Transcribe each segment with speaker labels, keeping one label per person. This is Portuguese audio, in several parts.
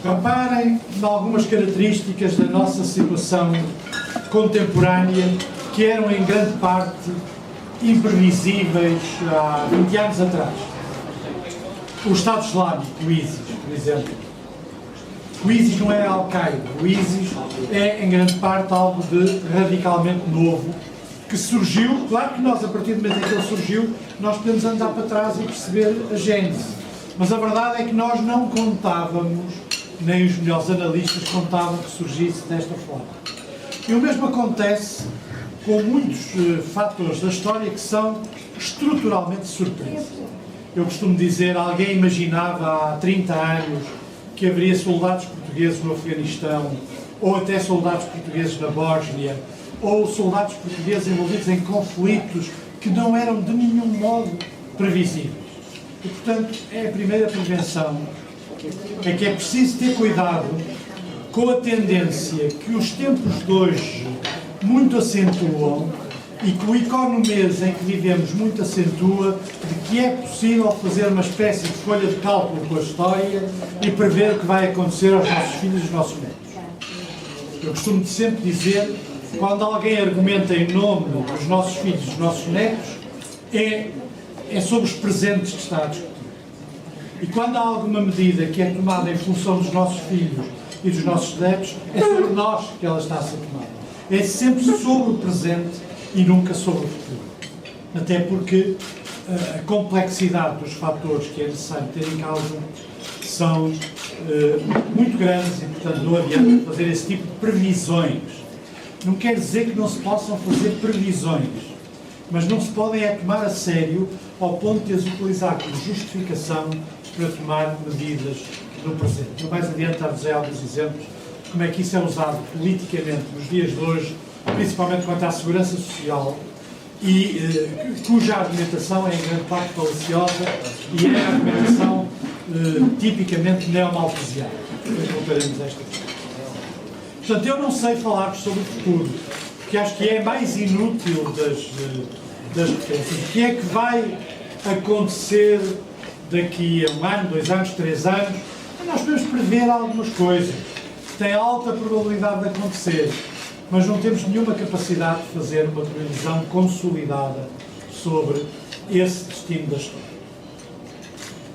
Speaker 1: Reparem em algumas características da nossa situação contemporânea que eram em grande parte imprevisíveis há 20 anos atrás. O Estado Islâmico, o ISIS, por exemplo. O ISIS não é a Al-Qaeda, o ISIS é em grande parte algo de radicalmente novo que surgiu. Claro que nós, a partir do momento em que ele surgiu, nós podemos andar para trás e perceber a gênese. Mas a verdade é que nós não contávamos, nem os melhores analistas contavam que surgisse desta forma. E o mesmo acontece com muitos fatores da história que são estruturalmente surpresa. Eu costumo dizer, alguém imaginava há 30 anos que haveria soldados portugueses no Afeganistão, ou até soldados portugueses na Bósnia, ou soldados portugueses envolvidos em conflitos que não eram de nenhum modo previsíveis. E, portanto, é a primeira prevenção, é que é preciso ter cuidado com a tendência que os tempos de hoje muito acentuam e que o economês em que vivemos muito acentua de que é possível fazer uma espécie de folha de cálculo com a história e prever o que vai acontecer aos nossos filhos e aos nossos netos. Eu costumo sempre dizer, quando alguém argumenta em nome dos nossos filhos e dos nossos netos, é sobre os presentes que está a discutir. E quando há alguma medida que é tomada em função dos nossos filhos e dos nossos netos, é sobre nós que ela está a ser tomada. É sempre sobre o presente e nunca sobre o futuro. Até porque a complexidade dos fatores que é necessário ter em causa são muito grandes e, portanto, não adianta fazer esse tipo de previsões. Não quer dizer que não se possam fazer previsões, mas não se podem tomar a sério ao ponto de as utilizar como justificação para tomar medidas no presente. Eu mais adiante dar-vos alguns exemplos de como é que isso é usado politicamente nos dias de hoje, principalmente quanto à segurança social, e cuja argumentação é em grande parte falaciosa e é a argumentação tipicamente neomalthusiana. Depois voltaremos a esta questão. Portanto, eu não sei falar sobre o futuro, porque acho que é mais inútil das referências. O que é que vai acontecer daqui a 1 ano, 2 anos, 3 anos? Nós podemos prever algumas coisas que têm alta probabilidade de acontecer, mas não temos nenhuma capacidade de fazer uma previsão consolidada sobre esse destino da história.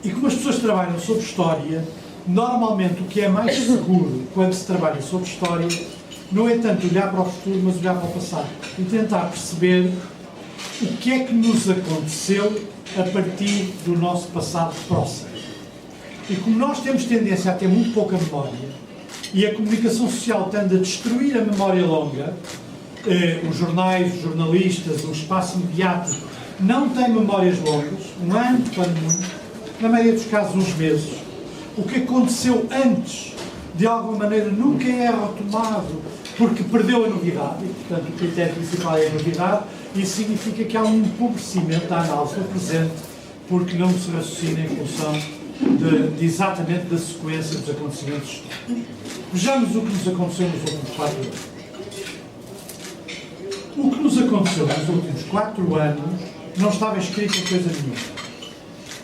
Speaker 1: E como as pessoas trabalham sobre história, normalmente o que é mais seguro quando se trabalha sobre história não é tanto olhar para o futuro, mas olhar para o passado e tentar perceber o que é que nos aconteceu a partir do nosso passado próximo. E como nós temos tendência a ter muito pouca memória, e a comunicação social tende a destruir a memória longa, os jornais, os jornalistas, o espaço mediático não têm memórias longas, 1 ano, quando muito, na maioria dos casos uns meses. O que aconteceu antes, de alguma maneira, nunca é retomado, porque perdeu a novidade, e portanto o critério principal é a novidade, e isso significa que há um empobrecimento da análise do presente, porque não se raciocina em função de exatamente da sequência dos acontecimentos históricos. Vejamos o que nos aconteceu nos últimos 4 anos. O que nos aconteceu nos últimos 4 anos não estava escrito em coisa nenhuma.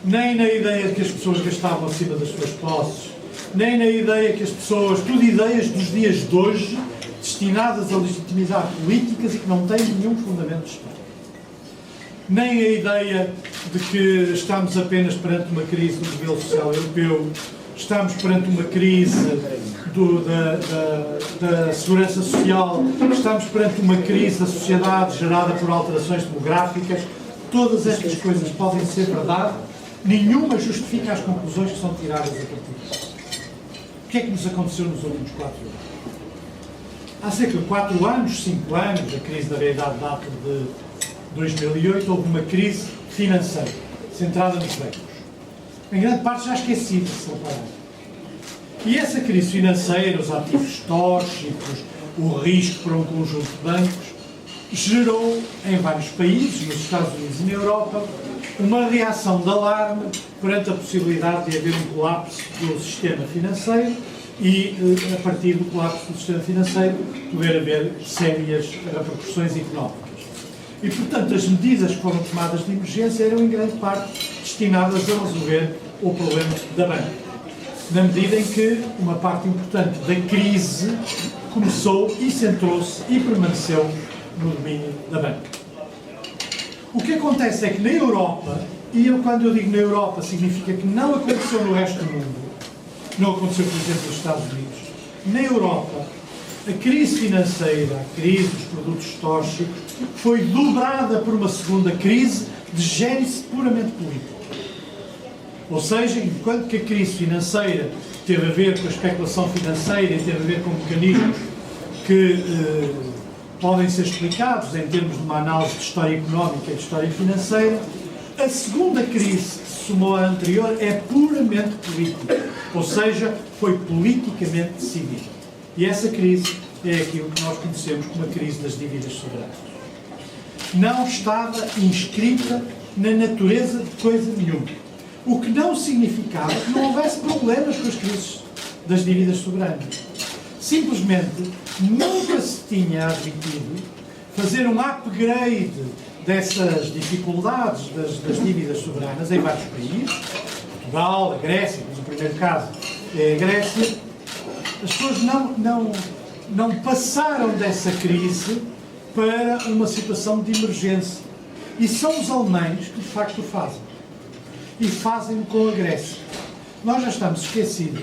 Speaker 1: Nem na ideia de que as pessoas gastavam acima das suas posses, nem na ideia que as pessoas, tudo ideias dos dias de hoje, destinadas a legitimizar políticas e que não têm nenhum fundamento histórico. Nem a ideia de que estamos apenas perante uma crise do modelo social europeu, estamos perante uma crise da segurança social, estamos perante uma crise da sociedade gerada por alterações demográficas. Todas estas coisas podem ser verdade, nenhuma justifica as conclusões que são tiradas a partir disso. O que é que nos aconteceu nos últimos 4 anos? Há cerca de 4 anos, 5 anos, a crise da realidade data de 2008, houve uma crise financeira, centrada nos bancos. Em grande parte já esquecida, se repararem. E essa crise financeira, os ativos tóxicos, o risco para um conjunto de bancos, gerou em vários países, nos Estados Unidos e na Europa, uma reação de alarme perante a possibilidade de haver um colapso do sistema financeiro e, a partir do colapso do sistema financeiro, poder haver sérias repercussões económicas. E, portanto, as medidas que foram tomadas de emergência eram, em grande parte, destinadas a resolver o problema da banca. na medida em que uma parte importante da crise começou e centrou-se e permaneceu no domínio da banca. O que acontece é que na Europa, e quando eu digo na Europa, significa que não aconteceu no resto do mundo, não aconteceu, por exemplo, nos Estados Unidos, na Europa, a crise financeira, a crise dos produtos tóxicos, foi dobrada por uma segunda crise de gênese puramente político. Ou seja, enquanto que a crise financeira teve a ver com a especulação financeira e teve a ver com mecanismos que podem ser explicados em termos de uma análise de história económica e de história financeira, a segunda crise que se somou à anterior é puramente política, ou seja, foi politicamente decidida. E essa crise é aquilo que nós conhecemos como a crise das dívidas soberanas. Não estava inscrita na natureza de coisa nenhuma. O que não significava que não houvesse problemas com as crises das dívidas soberanas. Simplesmente nunca se tinha admitido fazer um upgrade dessas dificuldades das dívidas soberanas em vários países, Portugal, a Grécia, mas o primeiro caso é a Grécia. As pessoas não passaram dessa crise para uma situação de emergência. E são os alemães que de facto o fazem. E fazem com a Grécia. Nós já estamos esquecidos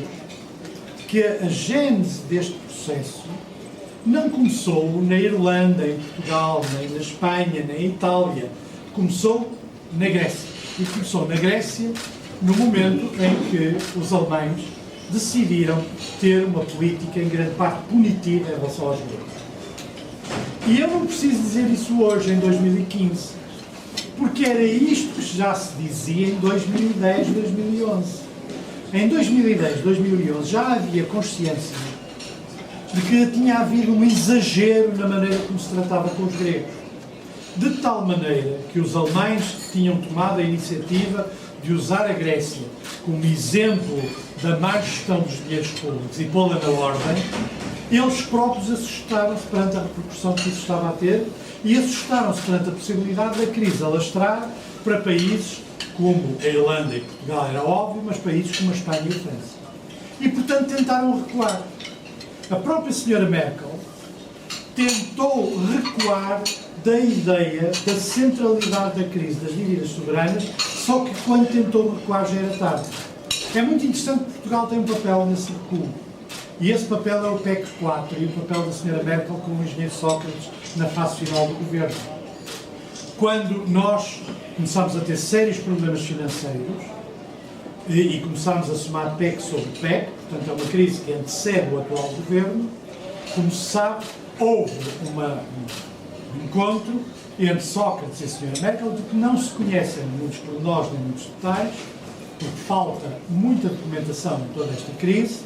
Speaker 1: que a gênese deste processo não começou na Irlanda, em Portugal, nem na Espanha, nem em Itália. Começou na Grécia. E começou na Grécia no momento em que os alemães decidiram ter uma política em grande parte punitiva em relação aos gregos. E eu não preciso dizer isso hoje, em 2015, porque era isto que já se dizia em 2010, 2011. Em 2010, 2011 já havia consciência de que tinha havido um exagero na maneira como se tratava com os gregos. De tal maneira que os alemães tinham tomado a iniciativa de usar a Grécia como exemplo da má gestão dos dinheiros públicos e pô-la na ordem, eles próprios assustaram-se perante a repercussão que isso estava a ter e assustaram-se perante a possibilidade da crise alastrar para países como a Irlanda e Portugal, era óbvio, mas países como a Espanha e a França. E, portanto, tentaram recuar. A própria senhora Merkel tentou recuar da ideia da centralidade da crise das dívidas soberanas, só que quando tentou recuar já era tarde. É muito interessante que Portugal tem um papel nesse recuo. E esse papel é o PEC 4 e o papel da senhora Merkel como o engenheiro Sócrates na fase final do governo. Quando nós começámos a ter sérios problemas financeiros e começámos a somar PEC sobre PEC, portanto é uma crise que antecede o atual governo, como se sabe, houve um encontro entre Sócrates e a senhora Merkel de que não se conhecem muitos pormenores nem muitos detalhes, porque falta muita documentação em toda esta crise,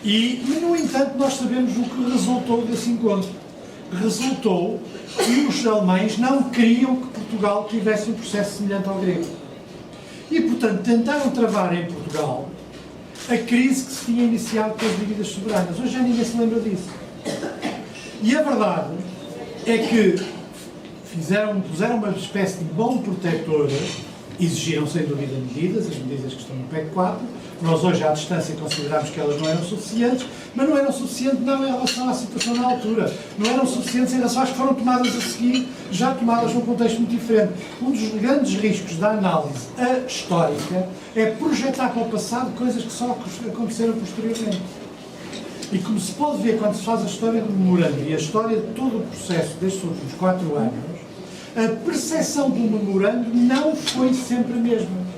Speaker 1: e, no entanto, nós sabemos o que resultou desse encontro. Resultou que os alemães não queriam que Portugal tivesse um processo semelhante ao grego. E, portanto, tentaram travar em Portugal a crise que se tinha iniciado com as dívidas soberanas. Hoje já ninguém se lembra disso. E a verdade é que puseram uma espécie de bom protetor, exigiram sem dúvida medidas, as medidas que estão no PEC 4, nós hoje à distância consideramos que elas não eram suficientes, mas não eram suficientes não em relação à situação na altura, não eram suficientes em relação às que foram tomadas a seguir, já tomadas num contexto muito diferente. Um dos grandes riscos da análise histórica é projetar para o passado coisas que só aconteceram posteriormente. E como se pode ver quando se faz a história do memorando e a história de todo o processo destes últimos 4 anos, a percepção do memorando não foi sempre a mesma.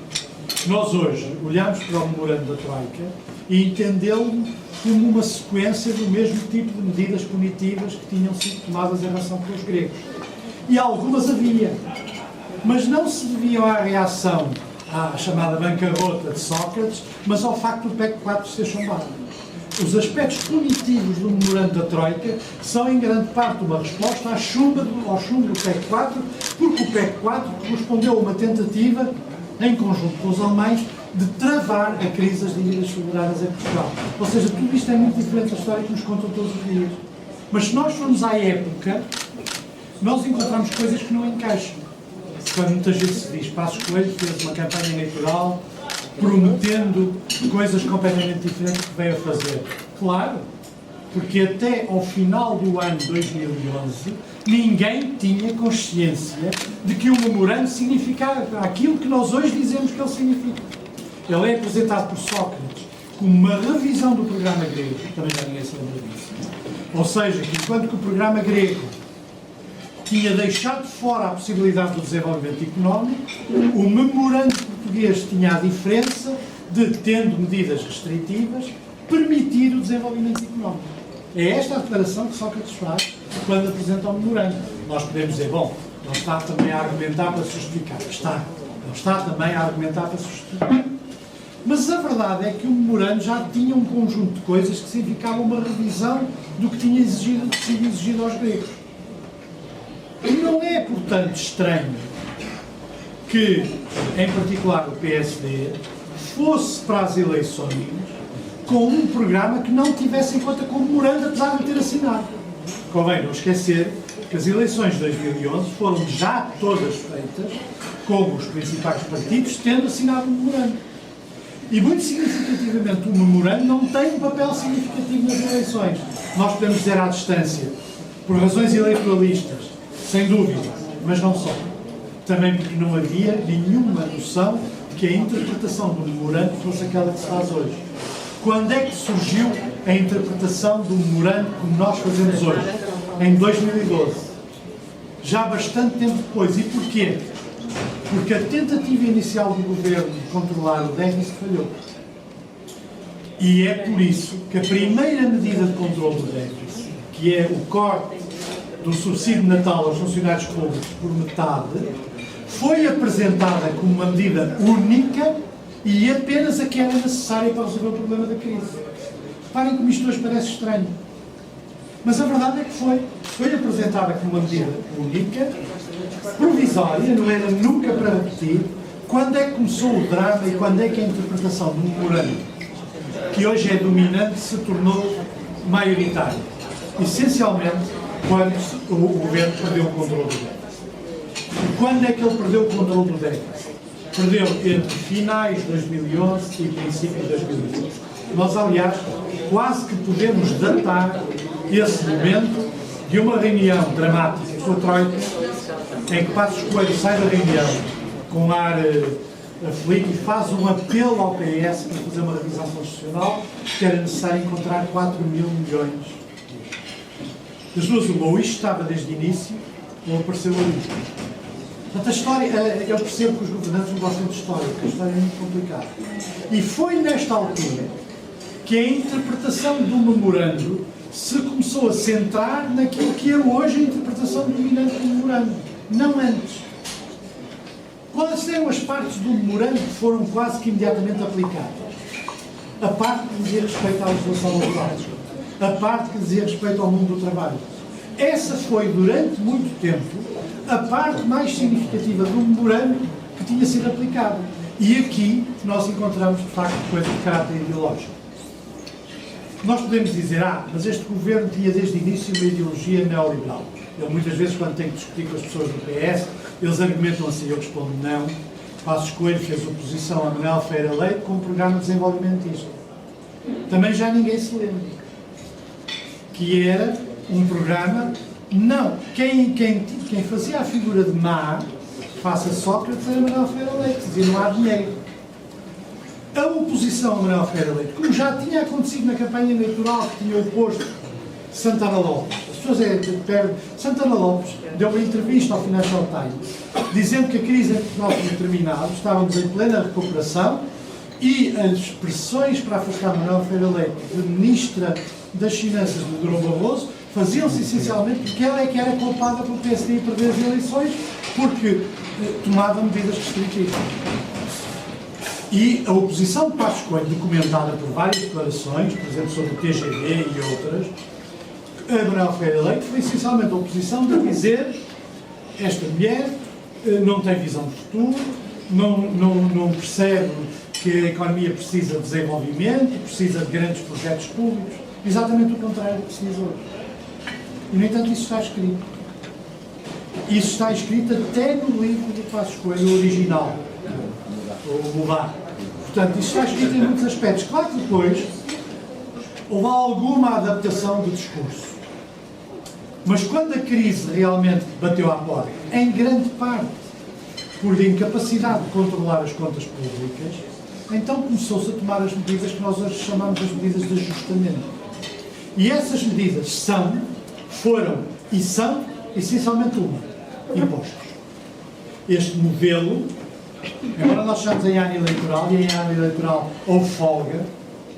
Speaker 1: Nós hoje olhamos para o memorando da Troika e entendê-lo como uma sequência do mesmo tipo de medidas punitivas que tinham sido tomadas em relação com os gregos. E algumas havia, mas não se deviam à reação à chamada bancarrota de Sócrates, mas ao facto do PEC 4 ser chumbado. Os aspectos punitivos do memorando da Troika são em grande parte uma resposta ao chumbo do PEC 4, porque o PEC 4 correspondeu a uma tentativa, em conjunto com os alemães, de travar a crise das dívidas soberanas em Portugal. Ou seja, tudo isto é muito diferente da história que nos contam todos os dias. Mas se nós formos à época, nós encontramos coisas que não encaixam. Quando muitas vezes se diz Passos Coelho fez uma campanha eleitoral prometendo coisas completamente diferentes que veio a fazer. Claro, porque até ao final do ano 2011 ninguém tinha consciência de que o memorando significava aquilo que nós hoje dizemos que ele significa. Ele é apresentado por Sócrates como uma revisão do programa grego, também já ninguém se lembra disso. Ou seja, que enquanto que o programa grego tinha deixado de fora a possibilidade do desenvolvimento económico, o memorando português tinha a diferença de, tendo medidas restritivas, permitir o desenvolvimento económico. É esta a declaração que Sócrates faz quando apresenta o memorando. Nós podemos dizer, bom, não está também a argumentar para se justificar. Está. Não está também a argumentar para se justificar. Mas a verdade é que o memorando já tinha um conjunto de coisas que significavam uma revisão do que tinha sido exigido aos gregos. E não é, portanto, estranho que, em particular, o PSD fosse para as eleições com um programa que não tivesse em conta como memorando, apesar de o ter assinado. Convém não esquecer que as eleições de 2011 foram já todas feitas com os principais partidos tendo assinado um memorando. E, muito significativamente, o memorando não tem um papel significativo nas eleições. Nós podemos dizer à distância, por razões eleitoralistas, sem dúvida, mas não só. Também porque não havia nenhuma noção de que a interpretação do memorando fosse aquela que se faz hoje. Quando é que surgiu a interpretação do memorando como nós fazemos hoje? Em 2012. Já bastante tempo depois. E porquê? Porque a tentativa inicial do governo de controlar o déficit falhou. E é por isso que a primeira medida de controle do déficit, que é o corte do subsídio de Natal aos funcionários públicos por metade, foi apresentada como uma medida única e apenas a que era necessária para resolver o problema da crise. Reparem como isto hoje parece estranho. Mas a verdade é que foi apresentada como uma medida única, provisória, não era nunca para repetir. Quando é que começou o drama e quando é que a interpretação do memorando, que hoje é dominante, se tornou maioritária? Essencialmente, quando o governo perdeu o controle do déficit. E quando é que ele perdeu o controle do déficit? Perdeu entre finais de 2011 e princípio de 2012. Nós, aliás, quase que podemos datar esse momento de uma reunião dramática com a Troika, em que Passos Coelho sai da reunião com ar aflito e faz um apelo ao PS para fazer uma revisão constitucional, que era necessário encontrar 4 mil milhões. Das duas, ou isto estava desde o início, ou apareceu ali. Portanto, a história, eu percebo que os governantes não gostam de história, porque a história é muito complicada. E foi nesta altura que a interpretação do memorando se começou a centrar naquilo que é hoje a interpretação dominante do memorando, não antes. Quais eram as partes do memorando que foram quase que imediatamente aplicadas? A parte que dizia respeito à legislação laboral, a parte que dizia respeito ao mundo do trabalho. Essa foi, durante muito tempo, a parte mais significativa do memorando que tinha sido aplicada. E aqui nós encontramos, de facto, coisas de caráter ideológico. Nós podemos dizer, mas este governo tinha desde o início uma ideologia neoliberal. Eu muitas vezes, quando tenho que discutir com as pessoas do PS, eles argumentam assim, eu respondo não. Passos Coelho fez oposição a Manuel Ferreira Leite com um programa desenvolvimentista. Também já ninguém se lembra. Que era um programa, não, quem fazia a figura de má, face a Sócrates, era Manuel Ferreira Leite, dizia não há dinheiro. A oposição a Manuel Ferreira Leite, como já tinha acontecido na campanha eleitoral que tinha oposto Santana Lopes, as pessoas Santana Lopes deu uma entrevista ao Financial Times dizendo que a crise em Portugal tinha terminado, estávamos em plena recuperação e as pressões para afastar Manuel Ferreira Leite de ministra das Finanças de Durão Barroso faziam-se essencialmente porque ela é que era culpada pelo PSD perder as eleições porque tomava medidas restritivas. E a oposição de Passos Coelho, documentada por várias declarações, por exemplo, sobre o TGV e outras, a Manuel Ferreira Leite foi essencialmente a oposição de dizer esta mulher não tem visão de futuro, não percebe que a economia precisa de desenvolvimento, precisa de grandes projetos públicos, exatamente o contrário do que se diz hoje. E, no entanto, isso está escrito. Isso está escrito até no livro de Passos Coelho original, o Mudar, Portanto, isto está escrito em muitos aspectos. Claro que depois houve alguma adaptação do discurso. Mas quando a crise realmente bateu à porta, em grande parte por incapacidade de controlar as contas públicas, então começou-se a tomar as medidas que nós hoje chamamos as medidas de ajustamento. E essas medidas foram e são essencialmente impostos. Este modelo, embora nós estamos em ano eleitoral, e em ano eleitoral houve folga,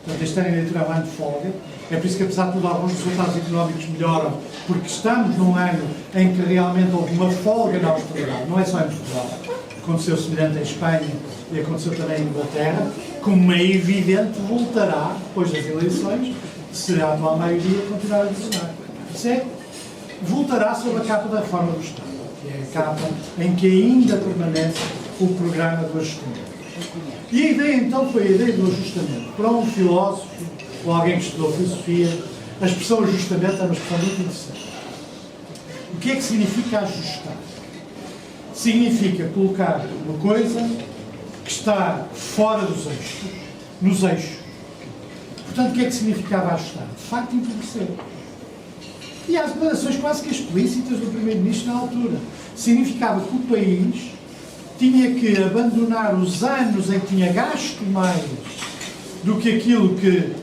Speaker 1: portanto este ano eleitoral é um ano de folga, é por isso que apesar de tudo alguns resultados económicos melhoram, porque estamos num ano em que realmente houve uma folga na austeridade, não é só em Portugal, aconteceu semelhante em Espanha e aconteceu também em Inglaterra, como é evidente voltará, depois das eleições, será a atual maioria continuar a governar. Isso é, voltará sob a capa da reforma do Estado, que é a capa em que ainda permanece o programa do ajustamento. E a ideia então foi a ideia do ajustamento. Para um filósofo, ou alguém que estudou filosofia, a expressão ajustamento é uma expressão muito interessante. O que é que significa ajustar? Significa colocar uma coisa que está fora dos eixos, nos eixos. Portanto, o que é que significava ajustar? De facto, empobrecer. E há declarações quase que explícitas do Primeiro-Ministro na altura. Significava que o país tinha que abandonar os anos em que tinha gasto mais do que aquilo que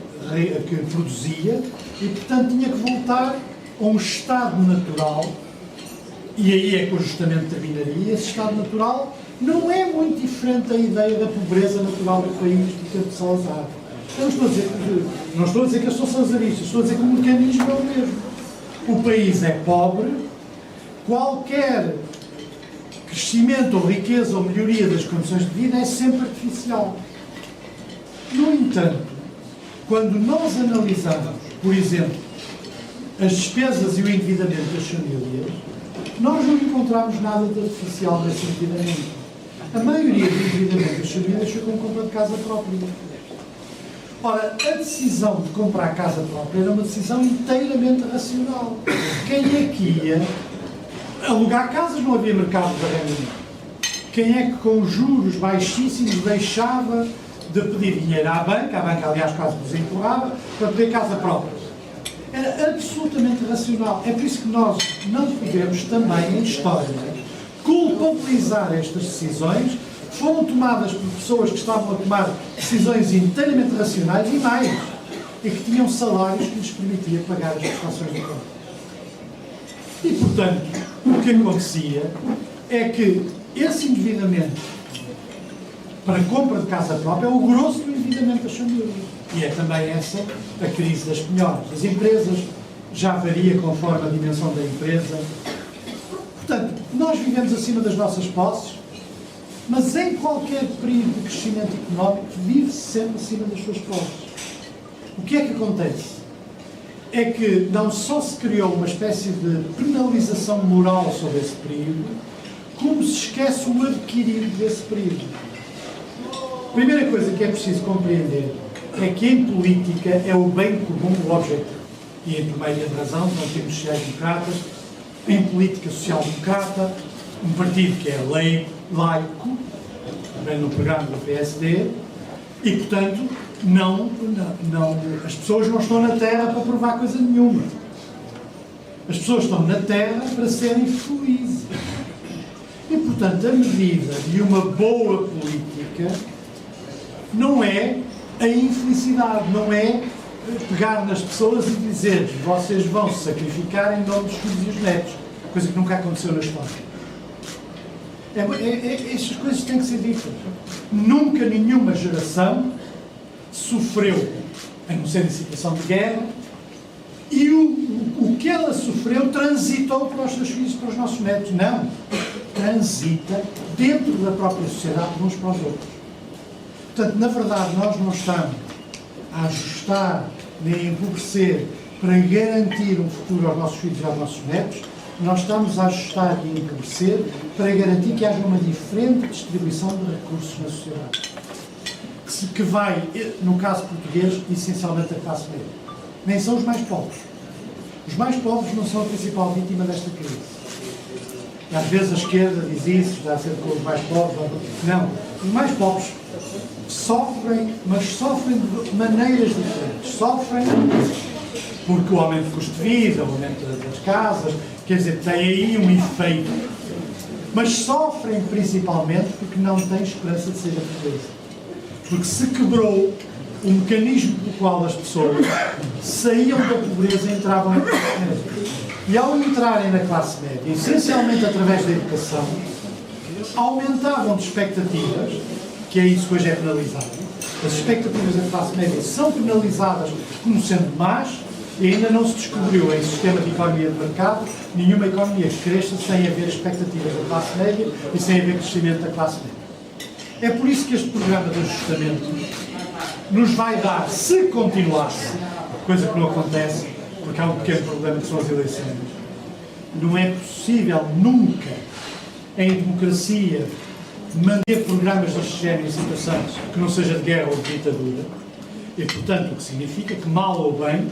Speaker 1: produzia e, portanto, tinha que voltar a um estado natural, e aí é que o ajustamento terminaria. Esse estado natural não é muito diferente da ideia da pobreza natural do país do tempo de Salazar. Eu não estou a dizer que eu sou salazarista, estou a dizer que o mecanismo é o mesmo. O país é pobre, qualquer crescimento ou riqueza ou melhoria das condições de vida é sempre artificial. No entanto, quando nós analisamos, por exemplo, as despesas e o endividamento das famílias, nós não encontramos nada de artificial nesse endividamento. A maioria do endividamento das famílias foi com compra de casa própria. Ora, a decisão de comprar casa própria era uma decisão inteiramente racional. Quem é que ia alugar casas? Não havia mercado de arrendamento. Quem é que com juros baixíssimos deixava de pedir dinheiro à banca aliás quase nos empurrava, para pedir casa própria? Era absolutamente racional. É por isso que nós não podemos também, em história, culpabilizar estas decisões que foram tomadas por pessoas que estavam a tomar decisões inteiramente racionais e mais, e que tinham salários que lhes permitia pagar as prestações de conta. E, portanto, o que acontecia é que esse endividamento para a compra de casa própria é o grosso do endividamento das famílias. E é também essa a crise das penhoras. As empresas já varia conforme a dimensão da empresa. Portanto, nós vivemos acima das nossas posses, mas em qualquer período de crescimento económico vive-se sempre acima das suas posses. O que é que acontece? É que não só se criou uma espécie de penalização moral sobre esse período, como se esquece o adquirido desse período. A primeira coisa que é preciso compreender é que em política é o bem comum o objetivo. E em primeira razão, nós temos sociais-democratas, em política social-democrata, um partido que é laico, também no programa do PSD, e portanto as pessoas não estão na Terra para provar coisa nenhuma. As pessoas estão na Terra para serem felizes. E portanto a medida de uma boa política não é a infelicidade, não é pegar nas pessoas e dizer vocês vão se sacrificar em nome dos filhos e os netos, coisa que nunca aconteceu na história. Estas coisas têm que ser ditas. Nunca nenhuma geração sofreu, a não ser em situação de guerra, e o que ela sofreu transitou para os seus filhos e para os nossos netos. Não. Transita dentro da própria sociedade uns para os outros. Portanto, na verdade, nós não estamos a ajustar nem a empobrecer para garantir um futuro aos nossos filhos e aos nossos netos. Nós estamos a ajustar e a empobrecer para garantir que haja uma diferente distribuição de recursos na sociedade. Que vai, no caso português, essencialmente a classe média. Nem são os mais pobres. Os mais pobres não são a principal vítima desta crise. Às vezes a esquerda diz isso, está a ser com os mais pobres. Não. Os mais pobres sofrem, mas sofrem de maneiras diferentes. Sofrem porque o aumento do custo de vida, o aumento das casas, quer dizer, tem aí um efeito. Mas sofrem principalmente porque não têm esperança de sair da pobreza. Porque se quebrou o mecanismo pelo qual as pessoas saíam da pobreza e entravam na classe média. E ao entrarem na classe média, essencialmente através da educação, aumentavam de expectativas, que é isso que hoje é penalizado. As expectativas da classe média são penalizadas como sendo más e ainda não se descobriu em sistema de economia de mercado nenhuma economia que cresça sem haver expectativas da classe média e sem haver crescimento da classe média. É por isso que este programa de ajustamento nos vai dar, se continuasse, coisa que não acontece, porque há um pequeno problema que são as eleições, não é possível nunca, em democracia, manter programas deste género em situações que não seja de guerra ou de ditadura, e, portanto, o que significa que, mal ou bem,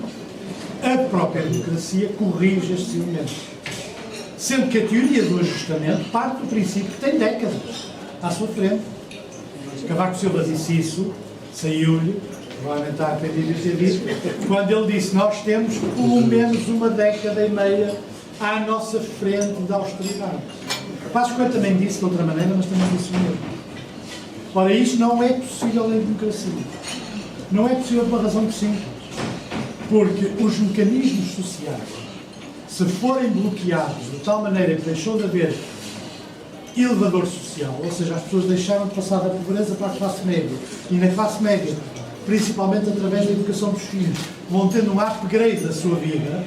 Speaker 1: a própria democracia corrige estes elementos. Sendo que a teoria do ajustamento parte do princípio que tem décadas à sua frente. Cavaco Silva disse isso, saiu-lhe, provavelmente está arrependido de ter dito, quando ele disse: nós temos pelo menos uma década e meia à nossa frente de austeridade. Passos Coelho também disse de outra maneira, mas também disse o mesmo. Ora, isto não é possível em democracia. Não é possível por uma razão muito simples. Porque os mecanismos sociais, se forem bloqueados de tal maneira que deixou de haver elevador social, ou seja, as pessoas deixaram de passar da pobreza para a classe média, e na classe média, principalmente através da educação dos filhos, vão tendo um upgrade da sua vida.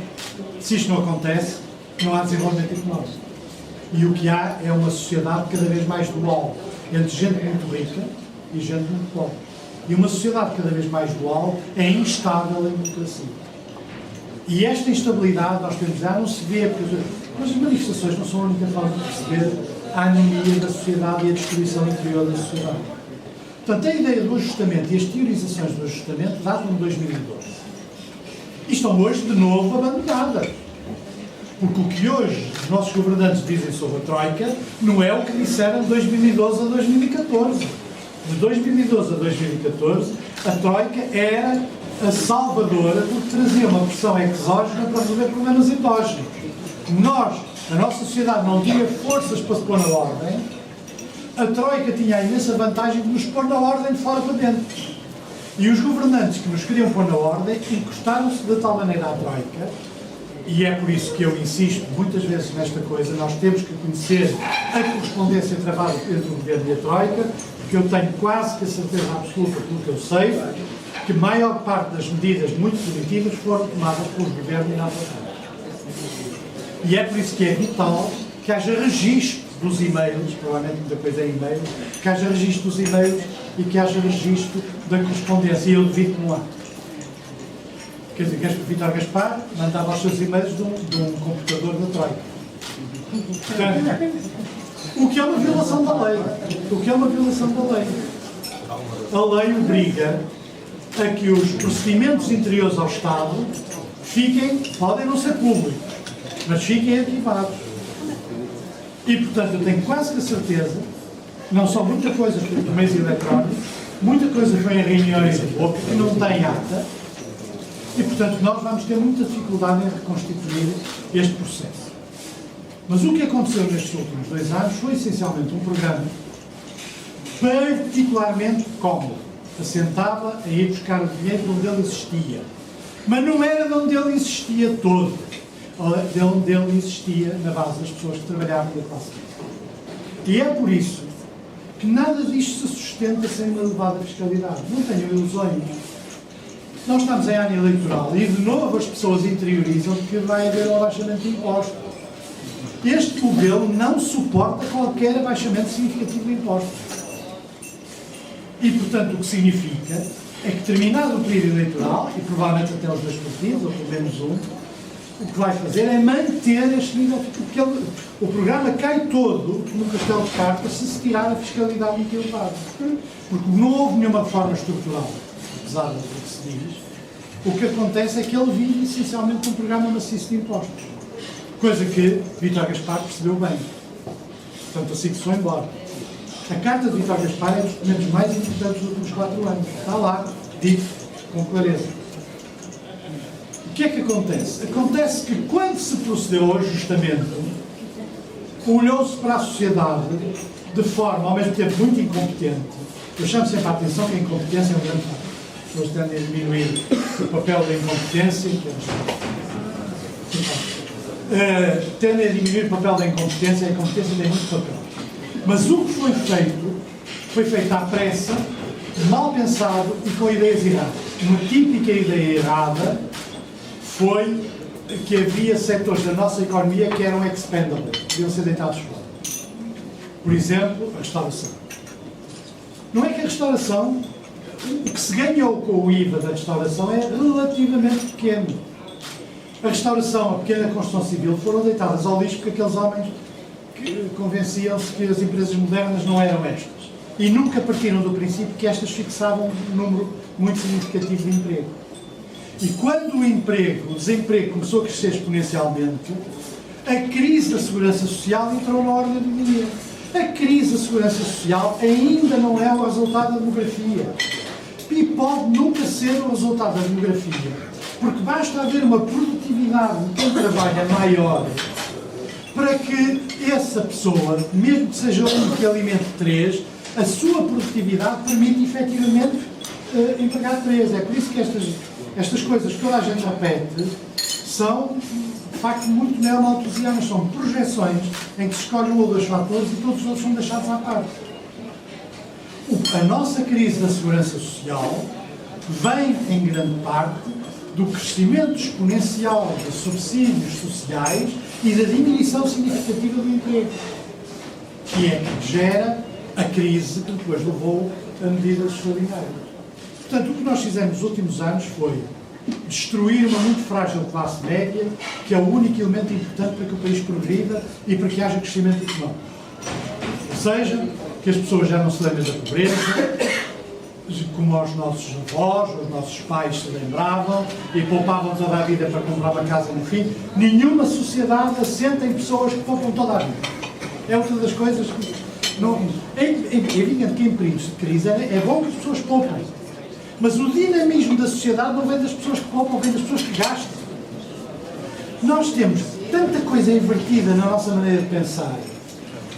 Speaker 1: Se isto não acontece, não há desenvolvimento económico. E o que há é uma sociedade cada vez mais dual, entre gente muito rica e gente muito pobre. E uma sociedade cada vez mais dual é instável em democracia. E esta instabilidade, nós temos já, não se vê, porque as manifestações não são a única forma de perceber a anomia da sociedade e a destruição interior da sociedade. Portanto, a ideia do ajustamento e as teorizações do ajustamento datam de 2012. E estão hoje, de novo, abandonadas. Porque o que hoje os nossos governantes dizem sobre a Troika não é o que disseram de 2012 a 2014. De 2012 a 2014, a Troika era a salvadora porque trazia uma pressão exógena para resolver problemas endógenos. Nós, a nossa sociedade, não tinha forças para se pôr na ordem. A Troika tinha a imensa vantagem de nos pôr na ordem de fora para dentro. E os governantes que nos queriam pôr na ordem encostaram-se de tal maneira à Troika, e é por isso que eu insisto muitas vezes nesta coisa: nós temos que conhecer a correspondência travada entre o governo e a Troika, porque eu tenho quase que a certeza absoluta, pelo que eu sei, que a maior parte das medidas muito positivas foram tomadas pelos governos e não pela Troika. E é por isso que é vital que haja registro dos e-mails, provavelmente muita coisa é e-mail, que haja registro dos e-mails e que haja registro da correspondência. E eu devido que não há. Quer dizer, que o Vítor Gaspar mandava os seus e-mails de um computador da Troika. Portanto, o que é uma violação da lei. O que é uma violação da lei. A lei obriga a que os procedimentos interiores ao Estado podem não ser públicos, mas fiquem arquivados. E, portanto, eu tenho quase que a certeza, não só muita coisa por meios eletrónicos, muita coisa foi em reuniões de boca que não tem ata, e, portanto, nós vamos ter muita dificuldade em reconstituir este processo. Mas o que aconteceu nestes últimos 2 anos foi essencialmente um programa particularmente cómodo. Assentava a ir buscar o dinheiro de onde ele existia. Mas não era de onde ele existia todo. De onde ele existia na base das pessoas que trabalhavam na classe média. E é por isso que nada disto se sustenta sem uma elevada fiscalidade. Não tenham ilusões. Nós estamos em ano eleitoral e, de novo, as pessoas interiorizam que vai haver um abaixamento de impostos. Este modelo não suporta qualquer abaixamento significativo de impostos. E, portanto, o que significa é que, terminado o período eleitoral, e provavelmente até os 2 partidos, ou pelo menos um, o que vai fazer é manter este nível, porque o programa cai todo no castelo de cartas se tirar a fiscalidade muito elevada. Porque não houve nenhuma reforma estrutural, apesar do que se diz. O que acontece é que ele vive essencialmente um programa maciço de impostos. Coisa que Vítor Gaspar percebeu bem. Portanto, assim que se foi embora. A Carta de Vítor Gaspar é um dos documentos mais importantes dos últimos 4 anos. Está lá, dito com clareza. O que é que acontece? Acontece que quando se procedeu ao ajustamento, olhou-se para a sociedade de forma, ao mesmo tempo, muito incompetente. Eu chamo sempre a atenção que a incompetência é um grande fato. As pessoas tendem a diminuir o papel da incompetência, tendem a diminuir o papel da incompetência, a incompetência tem muito papel. Mas o que foi feito à pressa, mal pensado e com ideias erradas. Uma típica ideia errada foi que havia setores da nossa economia que eram expendable, deviam ser deitados fora. Por exemplo, a restauração. Não é que a restauração, o que se ganhou com o IVA da restauração é relativamente pequeno. A restauração, a pequena construção civil, foram deitadas ao lixo porque aqueles homens que convenciam-se que as empresas modernas não eram estas. E nunca partiram do princípio que estas fixavam um número muito significativo de emprego. E quando o desemprego começou a crescer exponencialmente, a crise da segurança social entrou na ordem do dia. A crise da segurança social ainda não é o resultado da demografia. E pode nunca ser o resultado da demografia. Porque basta haver uma produtividade de quem trabalha maior para que essa pessoa, mesmo que seja um que alimente 3, a sua produtividade permite efetivamente empregar 3. É por isso que estas coisas que toda a gente repete são, de facto, muito neomalthusianas. São projeções em que se escolhe um ou dois fatores e todos os outros são deixados à parte. A nossa crise da segurança social vem, em grande parte, do crescimento exponencial de subsídios sociais e da diminuição significativa do emprego, que é que gera a crise que depois levou a medidas extraordinárias. Portanto, o que nós fizemos nos últimos anos foi destruir uma muito frágil classe média, que é o único elemento importante para que o país progrida e para que haja crescimento económico. Ou seja, que as pessoas já não se lembrem da pobreza, como os nossos avós, os nossos pais se lembravam e poupavam toda a vida para comprar uma casa no fim. Nenhuma sociedade assenta em pessoas que poupam toda a vida. É outra das coisas que... Não, é evidente que em períodos de crise é bom que as pessoas poupem. Mas o dinamismo da sociedade não vem das pessoas que poupam, vem das pessoas que gastam. Nós temos tanta coisa invertida na nossa maneira de pensar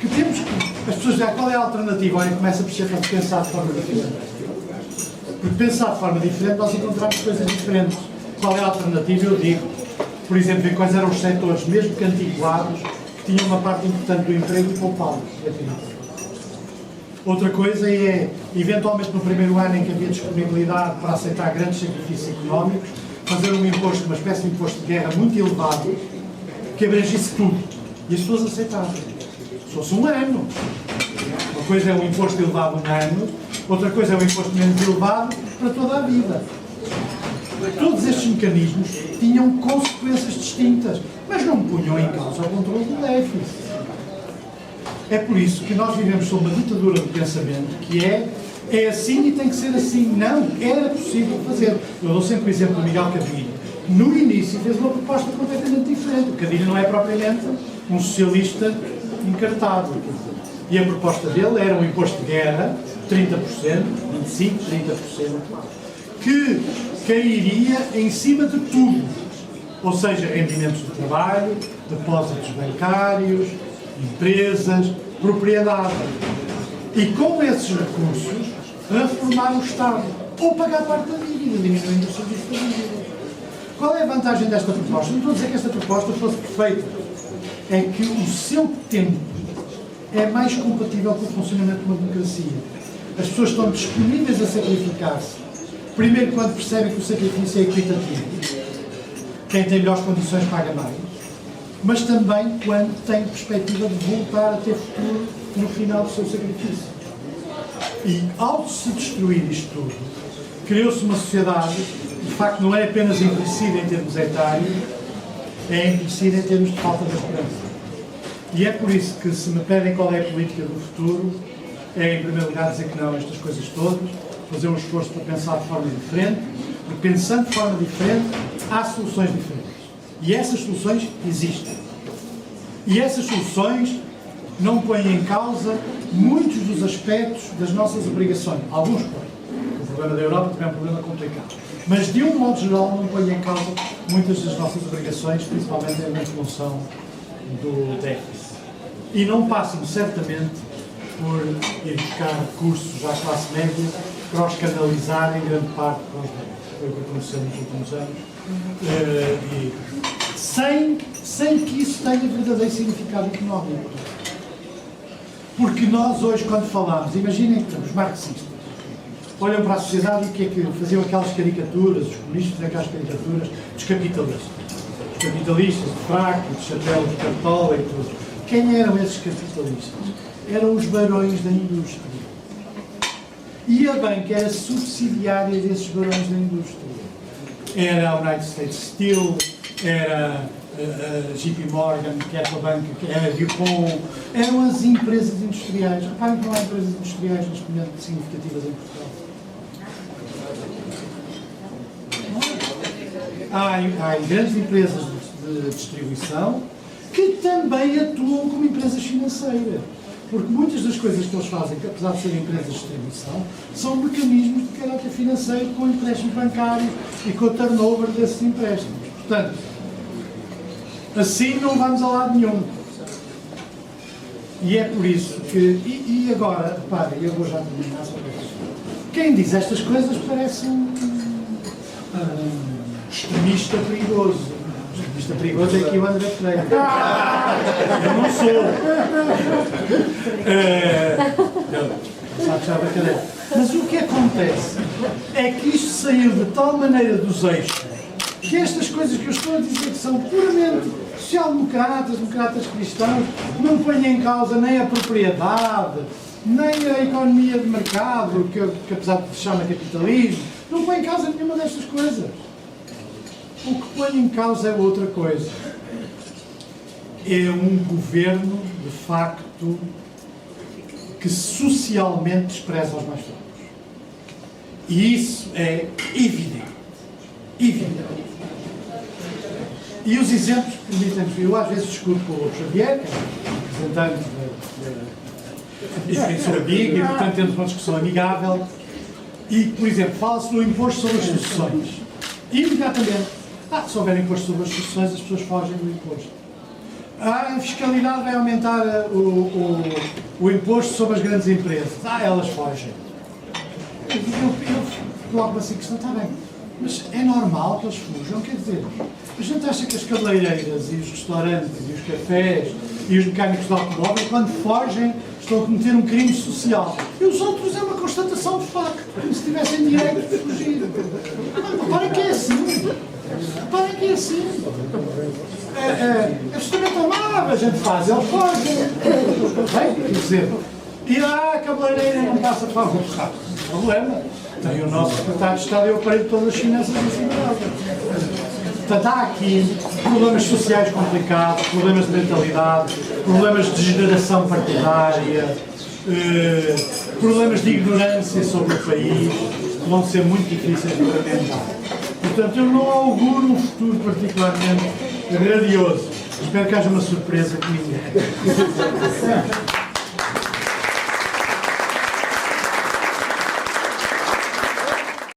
Speaker 1: que temos que... As pessoas dizem, qual é a alternativa? Olha, começa a pensar de forma diferente. Porque pensar de forma diferente, nós encontramos coisas diferentes. Qual é a alternativa? Eu digo, por exemplo, ver quais eram os setores, mesmo que antiquados, que tinham uma parte importante do emprego e poupá-los. Outra coisa é, eventualmente no primeiro ano em que havia disponibilidade para aceitar grandes sacrifícios económicos, fazer um imposto, uma espécie de imposto de guerra muito elevado, que abrangisse tudo. E as pessoas aceitavam. Se fosse um ano. Uma coisa é um imposto elevado um ano, outra coisa é um imposto menos elevado para toda a vida. Todos estes mecanismos tinham consequências distintas, mas não punham em causa o controle do déficit. É por isso que nós vivemos sob uma ditadura do pensamento que é assim e tem que ser assim. Não, era possível fazer. Eu dou sempre o exemplo do Miguel Cadilho. No início fez uma proposta completamente diferente. O Cadilho não é propriamente um socialista encartado. E a proposta dele era um imposto de guerra, 30%, 25%, 30%, que cairia em cima de tudo. Ou seja, rendimentos de trabalho, depósitos bancários, empresas, propriedade. E com esses recursos, reformar o Estado. Ou pagar parte da dívida, diminuindo o serviço da dívida. Qual é a vantagem desta proposta? Não estou a dizer que esta proposta fosse perfeita. É que o seu tempo é mais compatível com o funcionamento de uma democracia. As pessoas estão disponíveis a sacrificar-se. Primeiro, quando percebem que o sacrifício é equitativo. Quem tem melhores condições paga mais. Mas também quando tem perspectiva de voltar a ter futuro no final do seu sacrifício. E ao se destruir isto tudo, criou-se uma sociedade que, de facto, não é apenas envelhecida em termos etários, é envelhecida em termos de falta de esperança. E é por isso que, se me pedem qual é a política do futuro, é, em primeiro lugar, dizer que não a estas coisas todas, fazer um esforço para pensar de forma diferente, porque pensando de forma diferente, há soluções diferentes. E essas soluções existem. E essas soluções não põem em causa muitos dos aspectos das nossas obrigações. Alguns põem. O problema da Europa também é um problema complicado. Mas, de um modo geral, não põe em causa muitas das nossas obrigações, principalmente em função do déficit. E não passam, certamente, por ir buscar recursos à classe média para os canalizar em grande parte para os déficits. Foi o que aconteceu nos últimos anos. E sem que isso tenha verdadeiro significado económico. Porque nós hoje, quando falamos, imaginem que os marxistas olham para a sociedade e o que é que faziam aquelas caricaturas, os comunistas faziam aquelas caricaturas dos capitalistas. Os capitalistas de fraco, de chapéu, de cartola e tudo. Quem eram esses capitalistas? Eram os barões da indústria. E a banca era subsidiária desses barões da indústria. Era a United States Steel, era a JP Morgan, que era a banca, que era a DuPont, eram as empresas industriais. Reparem que não há empresas industriais neste momento significativas em Portugal. Há grandes empresas de distribuição que também atuam como empresas financeiras. Porque muitas das coisas que eles fazem, que apesar de serem empresas de distribuição, são mecanismos de caráter financeiro com empréstimos bancários e com o turnover desses empréstimos. Portanto, assim não vamos a lado nenhum. E é por isso que... E agora, reparem, eu vou já terminar sobre isto. Quem diz estas coisas parece um extremista perigoso. O extremista perigoso é aqui o André Pereira. Eu não sou. Mas o que acontece é que isto saiu de tal maneira dos eixos que estas coisas que eu estou a dizer que são puramente social-democratas, democratas cristãos, não põem em causa nem a propriedade, nem a economia de mercado, que apesar de se chama capitalismo, não põe em causa nenhuma destas coisas. O que põe em causa é outra coisa. É um governo, de facto, que socialmente despreza os mais fracos. E isso é evidente. Evidente. E os exemplos permitem-nos, eu às vezes discuto com o Lobo Xavier, que é representante da defensora BIG, e portanto temos uma discussão amigável, e, por exemplo, fala-se no imposto sobre as sucessões. E imediatamente, se houver imposto sobre as sucessões, as pessoas fogem do imposto. A fiscalidade vai aumentar o imposto sobre as grandes empresas. Elas fogem. Eu coloco-me assim a questão, está bem, mas é normal que eles fujam? Quer dizer, a gente acha que as cabeleireiras e os restaurantes e os cafés e os mecânicos de automóvel, quando fogem, estão a cometer um crime social. E os outros é uma constatação de facto, como se tivessem direito de fugir. Reparem que é assim. Reparem que é assim. É absolutamente amável, a gente faz, eles fogem. Quer dizer, e a cabeleireira não passa para o problema. Tem o nosso secretário de Estado e eu parei todas as finanças em cima dela. Portanto, há aqui problemas sociais complicados, problemas de mentalidade, problemas de degeneração partidária, problemas de ignorância sobre o país, que vão ser muito difíceis de implementar. Portanto, eu não auguro um futuro particularmente radioso. Espero que haja uma surpresa comigo.